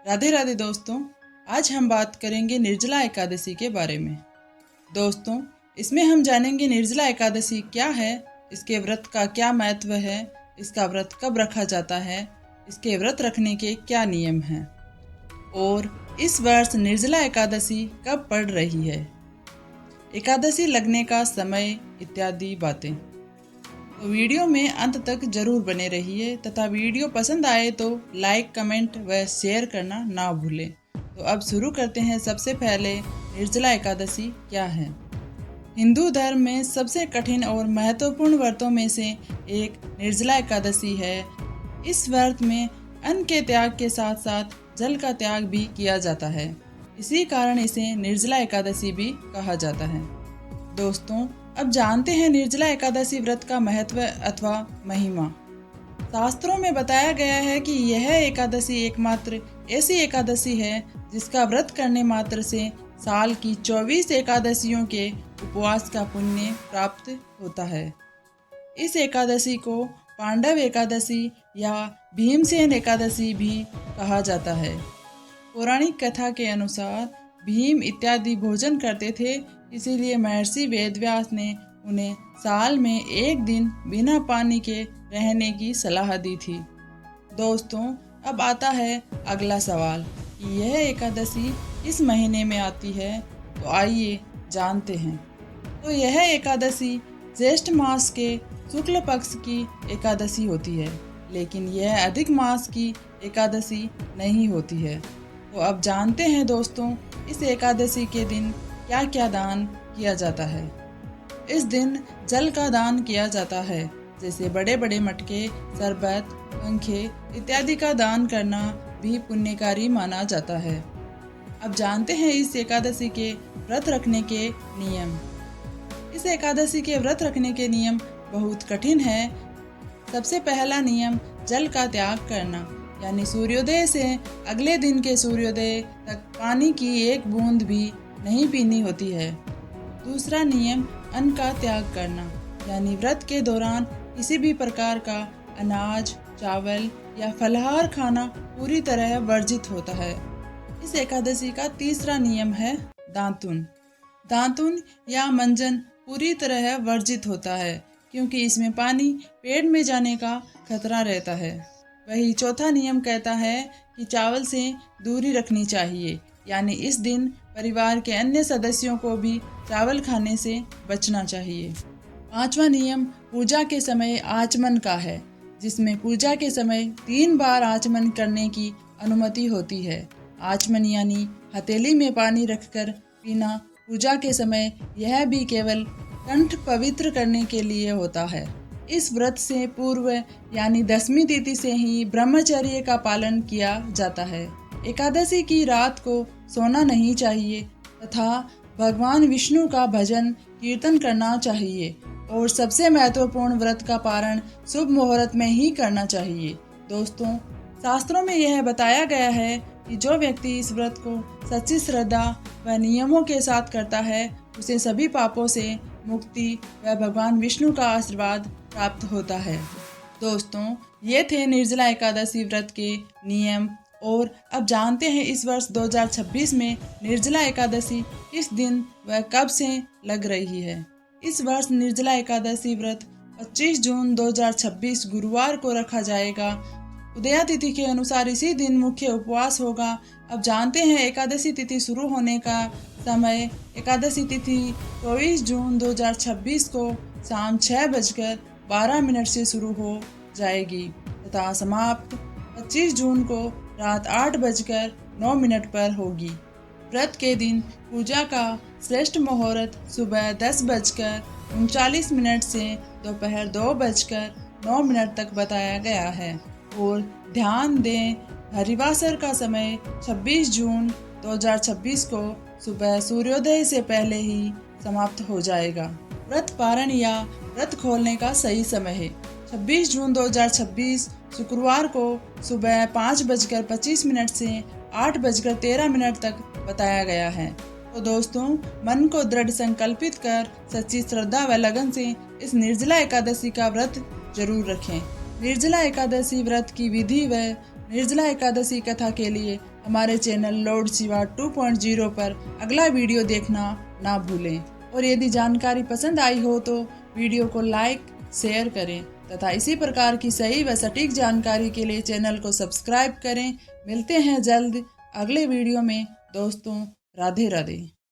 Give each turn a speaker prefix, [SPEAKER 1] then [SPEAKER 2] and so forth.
[SPEAKER 1] राधे राधे दोस्तों, आज हम बात करेंगे निर्जला एकादशी के बारे में। दोस्तों, इसमें हम जानेंगे निर्जला एकादशी क्या है, इसके व्रत का क्या महत्व है, इसका व्रत कब रखा जाता है, इसके व्रत रखने के क्या नियम हैं और इस वर्ष निर्जला एकादशी कब पड़ रही है, एकादशी लगने का समय इत्यादि बातें। तो वीडियो में अंत तक जरूर बने रहिए तथा वीडियो पसंद आए तो लाइक, कमेंट व शेयर करना ना भूलें। तो अब शुरू करते हैं। सबसे पहले निर्जला एकादशी क्या है। हिंदू धर्म में सबसे कठिन और महत्वपूर्ण व्रतों में से एक निर्जला एकादशी है। इस व्रत में अन्न के त्याग के साथ साथ जल का त्याग भी किया जाता है। इसी कारण इसे निर्जला एकादशी भी कहा जाता है। दोस्तों, अब जानते हैं निर्जला एकादशी व्रत का महत्व अथवा महिमा। शास्त्रों में बताया गया है कि यह एकादशी एकमात्र ऐसी एकादशी है जिसका व्रत करने मात्र से साल की 24 एकादशियों के उपवास का पुण्य प्राप्त होता है। इस एकादशी को पांडव एकादशी या भीमसेन एकादशी भी कहा जाता है। पौराणिक कथा के अनुसार भीम इत्यादि भोजन करते थे, इसीलिए महर्षि वेदव्यास ने उन्हें साल में एक दिन बिना पानी के रहने की सलाह दी थी। दोस्तों, अब आता है अगला सवाल कि यह एकादशी इस महीने में आती है, तो आइए जानते हैं। तो यह एकादशी ज्येष्ठ मास के शुक्ल पक्ष की एकादशी होती है, लेकिन यह अधिक मास की एकादशी नहीं होती है। तो अब जानते हैं दोस्तों, इस एकादशी के दिन क्या क्या दान किया जाता है। इस दिन जल का दान किया जाता है, जैसे बड़े बड़े मटके, शरबत, पंखे इत्यादि का दान करना भी पुण्यकारी माना जाता है। अब जानते हैं इस एकादशी के व्रत रखने के नियम। इस एकादशी के व्रत रखने के नियम बहुत कठिन है। सबसे पहला नियम जल का त्याग करना, यानी सूर्योदय से अगले दिन के सूर्योदय तक पानी की एक बूंद भी नहीं पीनी होती है। दूसरा नियम अन्न का त्याग करना, यानी व्रत के दौरान किसी भी प्रकार का अनाज, चावल या फलाहार खाना पूरी तरह वर्जित होता है। इस एकादशी का तीसरा नियम है दातुन। दातुन या मंजन पूरी तरह वर्जित होता है, क्योंकि इसमें पानी पेट में जाने का खतरा रहता है। वही चौथा नियम कहता है कि चावल से दूरी रखनी चाहिए, यानी इस दिन परिवार के अन्य सदस्यों को भी चावल खाने से बचना चाहिए। पांचवा नियम पूजा के समय आचमन का है, जिसमें पूजा के समय 3 बार आचमन करने की अनुमति होती है। आचमन यानी हथेली में पानी रखकर पीना पूजा के समय, यह भी केवल कंठ पवित्र करने के लिए होता है। इस व्रत से पूर्व यानी 10वीं तिथि से ही ब्रह्मचर्य का पालन किया जाता है। एकादशी की रात को सोना नहीं चाहिए तथा भगवान विष्णु का भजन कीर्तन करना चाहिए और सबसे महत्वपूर्ण व्रत का पारण शुभ मुहूर्त में ही करना चाहिए। दोस्तों, शास्त्रों में यह बताया गया है कि जो व्यक्ति इस व्रत को सच्ची श्रद्धा व नियमों के साथ करता है, उसे सभी पापों से मुक्ति व भगवान विष्णु का आशीर्वाद प्राप्त होता है। दोस्तों, ये थे निर्जला एकादशी व्रत के नियम। और अब जानते हैं इस वर्ष 2026 में निर्जला एकादशी किस दिन व कब से लग रही है। इस वर्ष निर्जला एकादशी व्रत 25 जून 2026 गुरुवार को रखा जाएगा। उदया तिथि के अनुसार इसी दिन मुख्य उपवास होगा। अब जानते हैं एकादशी तिथि शुरू होने का समय। एकादशी तिथि 24 जून 2026 को शाम 6:12 से शुरू हो जाएगी तथा समाप्त 25 जून को रात 8:09 पर होगी। व्रत के दिन पूजा का श्रेष्ठ मुहूर्त सुबह 10:39 से दोपहर 2:09 तक बताया गया है। और ध्यान दें, हरिवासर का समय 26 जून 2026 को सुबह सूर्योदय से पहले ही समाप्त हो जाएगा। व्रत पारण या व्रत खोलने का सही समय है 26 जून 2026 शुक्रवार को सुबह 5:25 से 8:13 तक बताया गया है। तो दोस्तों, मन को दृढ़ संकल्पित कर सच्ची श्रद्धा व लगन से इस निर्जला एकादशी का व्रत जरूर रखें। निर्जला एकादशी व्रत की विधि व निर्जला एकादशी कथा के लिए हमारे चैनल लॉर्ड शिवा 2.0 पर अगला वीडियो देखना ना भूलें। और यदि जानकारी पसंद आई हो तो वीडियो को लाइक शेयर करें तथा इसी प्रकार की सही व सटीक जानकारी के लिए चैनल को सब्सक्राइब करें। मिलते हैं जल्द अगले वीडियो में दोस्तों। राधे राधे।